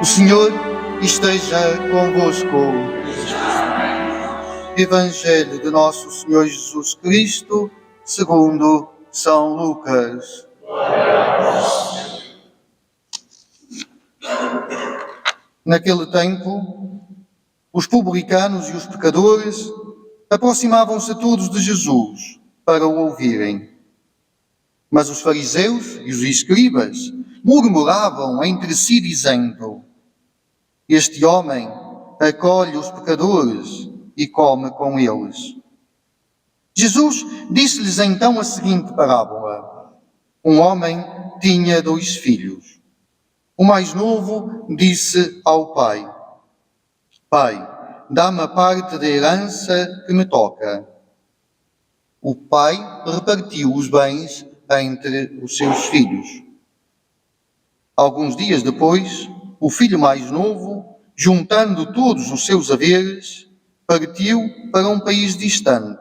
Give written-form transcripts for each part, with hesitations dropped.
Senhor esteja convosco. Evangelho de Nosso Senhor Jesus Cristo, segundo São Lucas. Naquele tempo, os publicanos e os pecadores aproximavam-se todos de Jesus para o ouvirem. Mas os fariseus e os escribas murmuravam entre si, dizendo: Este homem acolhe os pecadores e come com eles. Jesus disse-lhes então a seguinte parábola. Um homem tinha 2 filhos. O mais novo disse ao pai: Pai, dá-me a parte da herança que me toca. O pai repartiu os bens entre os seus filhos. Alguns dias depois, o filho mais novo, juntando todos os seus haveres, partiu para um país distante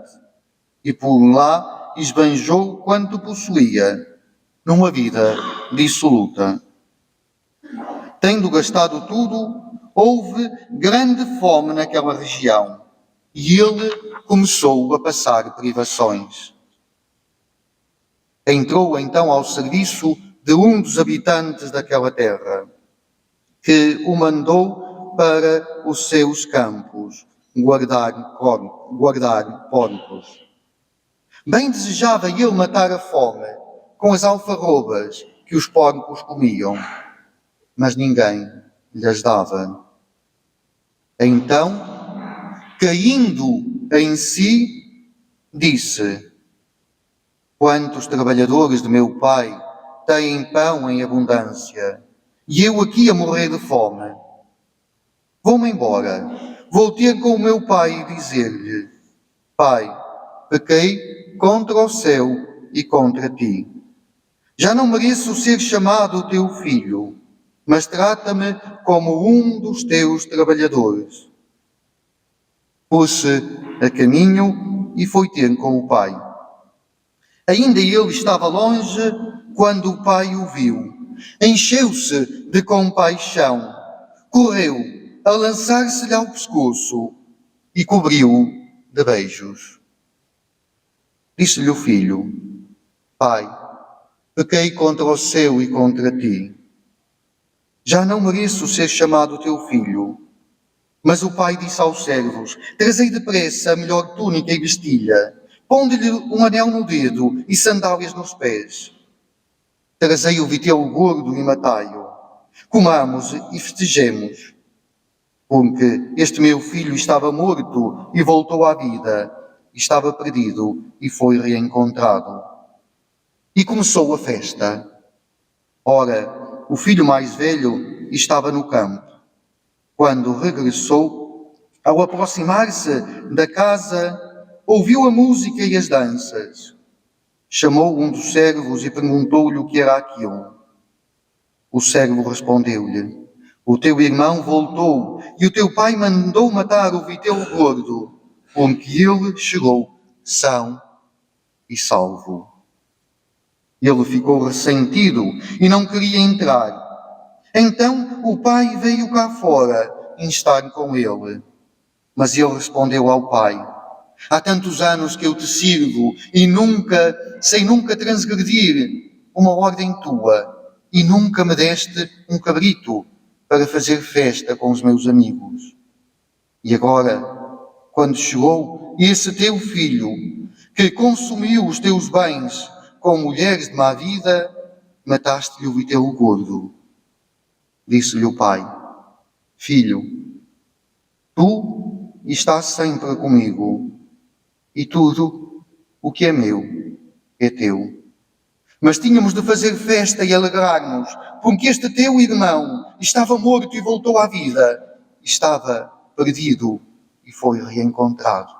e por lá esbanjou quanto possuía, numa vida dissoluta. Tendo gastado tudo, houve grande fome naquela região e ele começou a passar privações. Entrou então ao serviço de um dos habitantes daquela terra, que o mandou para os seus campos guardar porcos. Bem desejava ele matar a fome com as alfarrobas que os porcos comiam, mas ninguém lhes dava. Então, caindo em si, disse: Quantos trabalhadores de meu pai têm pão em abundância, e eu aqui a morrer de fome. Vou-me embora, vou ter com o meu pai e dizer-lhe: Pai, pequei contra o céu e contra ti. Já não mereço ser chamado teu filho, mas trata-me como um dos teus trabalhadores. Pôs-se a caminho e foi ter com o pai. Ainda ele estava longe quando o pai o viu. Encheu-se de compaixão, correu a lançar-se-lhe ao pescoço e cobriu-o de beijos. Disse-lhe o filho: Pai, pequei contra o céu e contra ti. Já não mereço ser chamado teu filho. Mas o pai disse aos servos: Trazei depressa a melhor túnica e vestilha, ponde-lhe um anel no dedo e sandálias nos pés. Trazei o vitelo gordo e matai-o. Comamos e festejemos. Porque este meu filho estava morto e voltou à vida, estava perdido e foi reencontrado. E começou a festa. Ora, o filho mais velho estava no campo. Quando regressou, ao aproximar-se da casa, ouviu a música e as danças. Chamou um dos servos e perguntou-lhe o que era aquilo. O servo respondeu-lhe: O teu irmão voltou e o teu pai mandou matar o vitelo gordo, com que ele chegou são e salvo. Ele ficou ressentido e não queria entrar. Então o pai veio cá fora instar com ele. Mas ele respondeu ao pai: Há tantos anos que eu te sirvo e sem nunca transgredir uma ordem tua, e nunca me deste um cabrito para fazer festa com os meus amigos. E agora, quando chegou esse teu filho, que consumiu os teus bens com mulheres de má vida, mataste-lhe o vitelo gordo. Disse-lhe o pai: Filho, tu estás sempre comigo, e tudo o que é meu é teu. Mas tínhamos de fazer festa e alegrar-nos, porque este teu irmão estava morto e voltou à vida, estava perdido e foi reencontrado.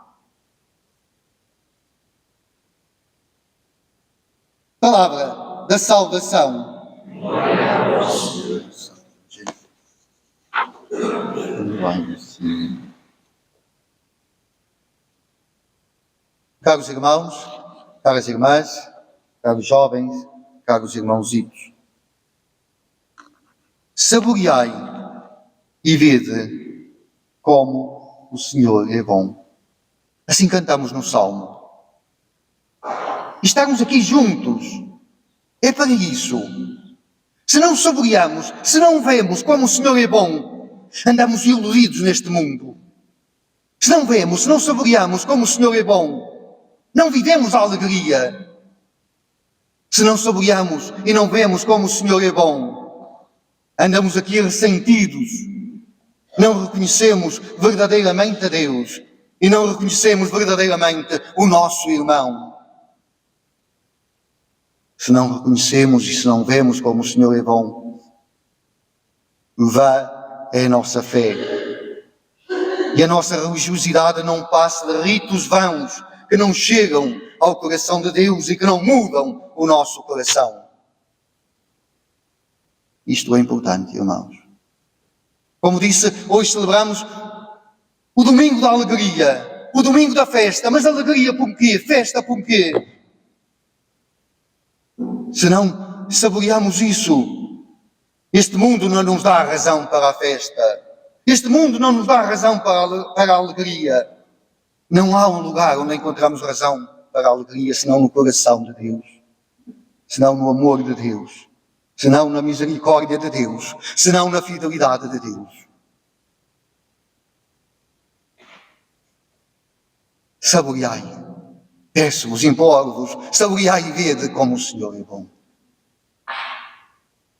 Palavra da salvação. Glória a vós, Senhor. Caros irmãos, caras irmãs, caros jovens, caros irmãozitos, saboreai e vede como o Senhor é bom. Assim cantamos no Salmo. E estarmos aqui juntos é para isso. Se não saboreamos, se não vemos como o Senhor é bom, andamos iludidos neste mundo. Se não vemos, se não saboreamos como o Senhor é bom, não vivemos a alegria. Se não saboreamos e não vemos como o Senhor é bom, andamos aqui ressentidos. Não reconhecemos verdadeiramente a Deus e não reconhecemos verdadeiramente o nosso irmão. Se não reconhecemos e se não vemos como o Senhor é bom, vã é a nossa fé. E a nossa religiosidade não passa de ritos vãos que não chegam ao coração de Deus e que não mudam o nosso coração. Isto é importante, irmãos. Como disse, hoje celebramos o domingo da alegria, o domingo da festa. Mas alegria por quê? Festa por quê? Se não saboreamos isso, este mundo não nos dá razão para a festa. Este mundo não nos dá razão para a alegria. Não há um lugar onde encontramos razão para a alegria, senão no coração de Deus, senão no amor de Deus, senão na misericórdia de Deus, senão na fidelidade de Deus. Saboreai, peço-vos, imploro-vos, saboreai e vede como o Senhor é bom.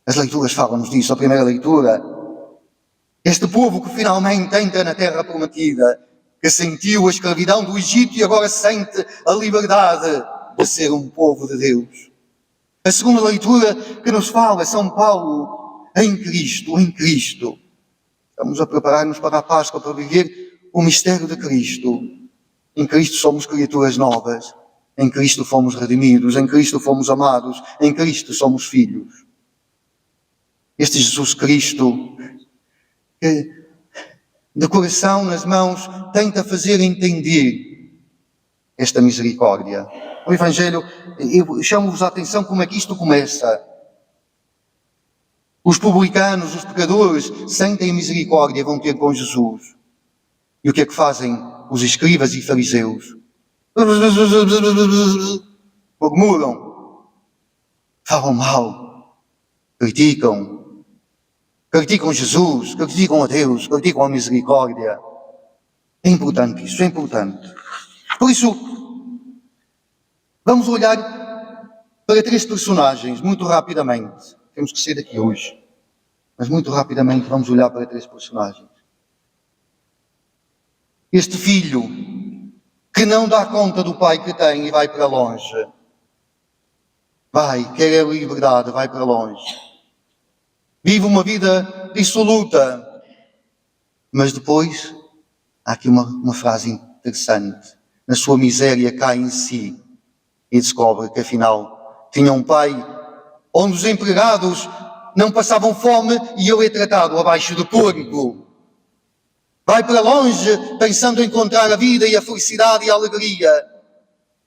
As leituras falam-nos disso. A primeira leitura, este povo que finalmente entra na terra prometida, que sentiu a escravidão do Egito e agora sente a liberdade de ser um povo de Deus. A segunda leitura que nos fala, São Paulo, em Cristo, em Cristo. Estamos a preparar-nos para a Páscoa, para viver o mistério de Cristo. Em Cristo somos criaturas novas, em Cristo fomos redimidos, em Cristo fomos amados, em Cristo somos filhos. Este Jesus Cristo, que de coração nas mãos tenta fazer entender esta misericórdia. O Evangelho, eu chamo-vos a atenção como é que isto começa. Os publicanos, os pecadores, sentem misericórdia, vão ter com Jesus. E o que é que fazem os escribas e fariseus? Murmuram, falam mal, criticam Jesus, criticam a Deus, criticam a misericórdia. É importante isso, é importante. Por isso, vamos olhar para três personagens, muito rapidamente. Temos que sair daqui hoje, mas muito rapidamente vamos olhar para três personagens. Este filho que não dá conta do pai que tem e vai para longe. Quer a liberdade, vai para longe. Vive uma vida dissoluta. Mas depois, há aqui uma frase interessante. Na sua miséria cai em si e descobre que afinal tinha um pai onde os empregados não passavam fome e ele é tratado abaixo de porco. Vai para longe pensando em encontrar a vida e a felicidade e a alegria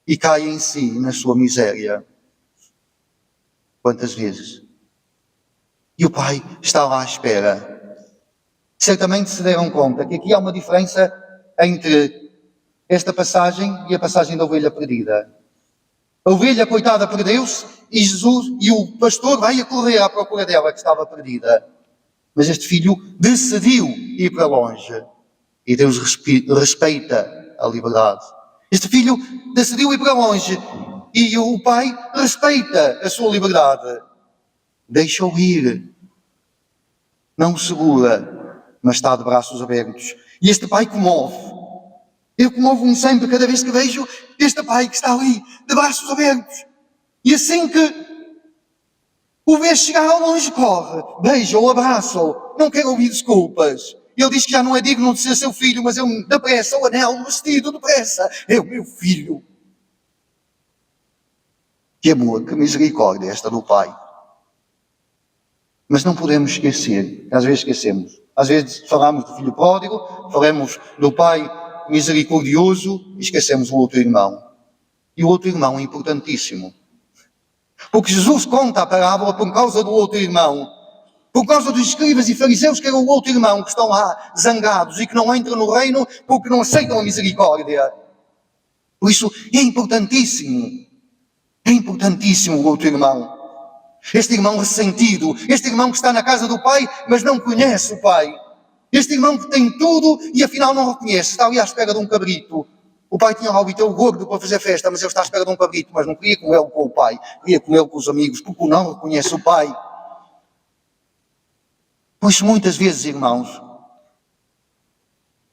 e cai em si na sua miséria. Quantas vezes? E o pai está lá à espera. Certamente se deram conta que aqui há uma diferença entre esta passagem e a passagem da ovelha perdida. A ovelha, coitada, perdeu-se e Jesus e o pastor vai a correr à procura dela que estava perdida. Mas este filho decidiu ir para longe. E Deus respeita a liberdade. Este filho decidiu ir para longe. E o pai respeita a sua liberdade. Deixa-o ir. Não o segura, mas está de braços abertos. E este pai comove. Eu comovo-me sempre cada vez que vejo este pai que está ali, de braços abertos. E assim que o vê chegar ao longe, corre, beija-o, abraça-o, não quer ouvir desculpas. Ele diz que já não é digno de ser seu filho, mas ele depressa, o anel, o vestido, depressa. É o meu filho. Que amor, que misericórdia esta do pai. Mas não podemos esquecer, às vezes esquecemos. Às vezes falamos do filho pródigo, falamos do pai misericordioso e esquecemos o outro irmão. E o outro irmão é importantíssimo. Porque Jesus conta a parábola por causa do outro irmão. Por causa dos escribas e fariseus, que era o outro irmão, que estão lá zangados e que não entram no reino porque não aceitam a misericórdia. Por isso é importantíssimo o outro irmão. Este irmão ressentido, este irmão que está na casa do pai, mas não conhece o pai. Este irmão que tem tudo e afinal não reconhece, está ali à espera de um cabrito. O pai tinha lá o vitelo gordo para fazer festa, mas ele está à espera de um cabrito, mas não queria comê-lo com o pai, queria comê-lo com os amigos, porque não reconhece o pai. Por isso, muitas vezes, irmãos,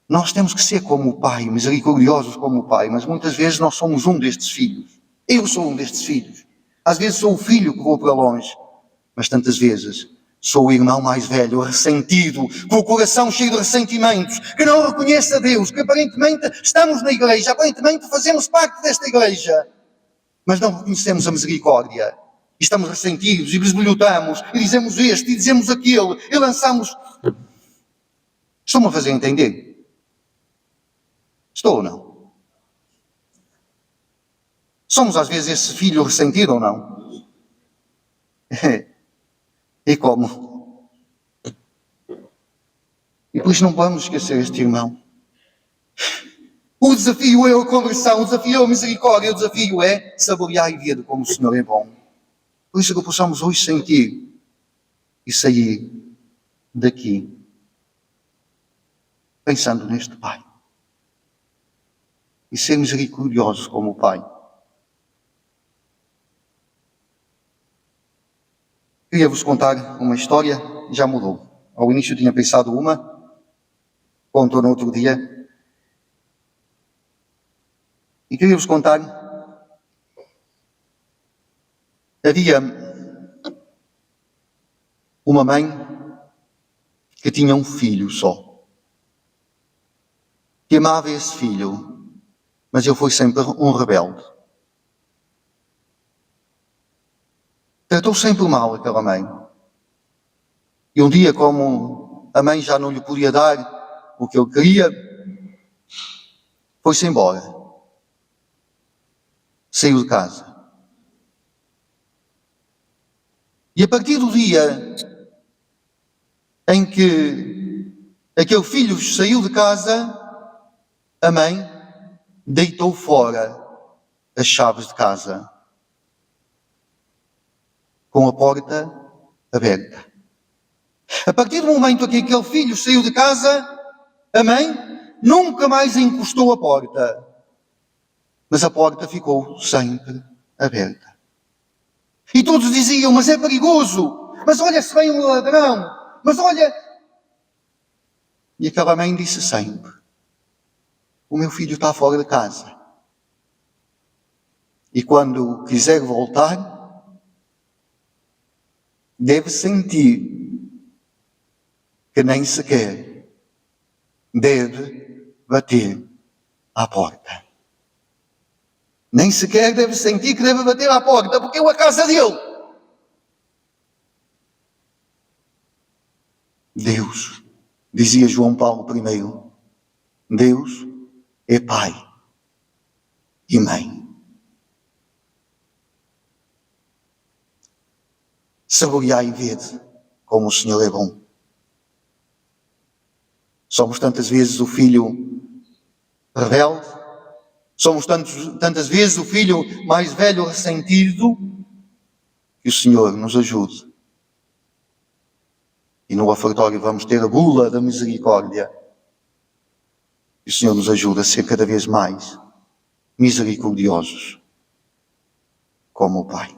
nós temos que ser como o pai, misericordiosos como o pai, mas muitas vezes nós somos um destes filhos. Eu sou um destes filhos. Às vezes sou o filho que vou para longe, mas tantas vezes sou o irmão mais velho, ressentido, com o coração cheio de ressentimentos, que não reconhece a Deus, que aparentemente estamos na igreja, aparentemente fazemos parte desta igreja, mas não reconhecemos a misericórdia. E estamos ressentidos e bisbilhotamos, e dizemos este, e dizemos aquele, e lançamos... Estou-me a fazer entender? Estou ou não? Somos às vezes esse filho ressentido ou não? E como? E por isso não vamos esquecer este irmão. O desafio é a conversão, o desafio é a misericórdia, o desafio é saborear e ver como o Senhor é bom. Por isso que possamos hoje sentir e sair daqui pensando neste Pai. E ser misericordiosos como o Pai. Queria-vos contar uma história, já mudou. Ao início tinha pensado uma, conto no outro dia. E queria-vos contar, havia uma mãe que tinha um filho só. Que amava esse filho, mas ele foi sempre um rebelde. Tratou sempre mal aquela mãe. E um dia, como a mãe já não lhe podia dar o que ele queria, foi-se embora. Saiu de casa. E a partir do dia em que aquele filho saiu de casa, a mãe deitou fora as chaves de casa, com a porta aberta. A partir do momento em que aquele filho saiu de casa, a mãe nunca mais encostou a porta, mas a porta ficou sempre aberta. E todos diziam, mas é perigoso, mas olha se vem um ladrão, mas olha... E aquela mãe disse sempre, o meu filho está fora de casa. E quando quiser voltar, deve sentir que nem sequer deve bater à porta. Nem sequer deve sentir que deve bater à porta, porque é a casa dele. Deus, dizia João Paulo I, Deus é pai e mãe. Saborear e ver como o Senhor é bom. Somos tantas vezes o filho rebelde, somos tantas vezes o filho mais velho ressentido, que o Senhor nos ajude. E no ofertório vamos ter a bula da misericórdia. E o Senhor nos ajude a ser cada vez mais misericordiosos como o Pai.